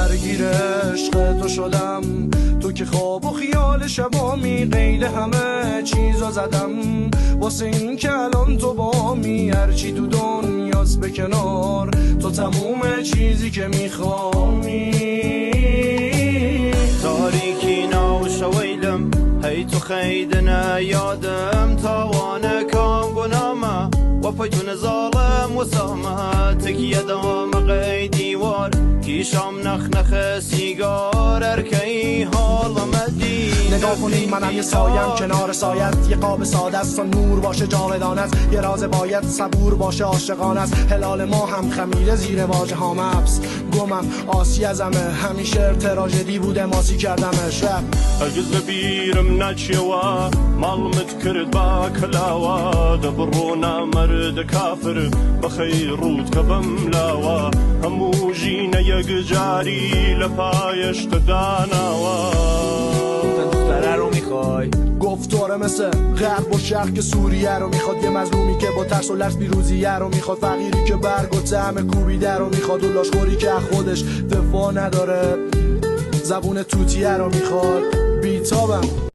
درگیر عشق تو شدم، تو که خواب و خیال شبامی قید همه چیزا زدم، واسه این که الان تو بامی هرچی تو دنیاست به کنار، تو تموم چیزی که میخوامی. تاریکی ناوش ویلم هی تو خیدنا یادم، تاوانه کام گنامه و پیتون ظالم و سامه، تکیه دام قیدی وار کیشام نخ سیگار ارکی حالم دی. نگاه کنی منم یه سایم کنار سایت، یه قاب ساده است و نور باشه جاودانه است، یه راز باید صبور باشه عاشقانه است، هلال ما هم خمیره زیر واژه ها مبس گمم آسی ازمه، همیشه تراژدی بوده ماسی کردمش رپ اگز بیرم نچیوا مالمت کرد با کلاوا، دبرونا مرد کافر بخیر رود کبم لاوا، همو جینه یک جاری لپایش داناوا. دختره رو میخوای؟ گفتاره مثل غرب و شرق که سوریه رو میخواد، یه مظلومی که با ترس و لرز پیروزیه رو میخواد، فقیری که برگ و طعم کوبیده رو میخواد، و لاشخوری که خودش دفاع نداره زبون توتیه رو میخواد. بیتابم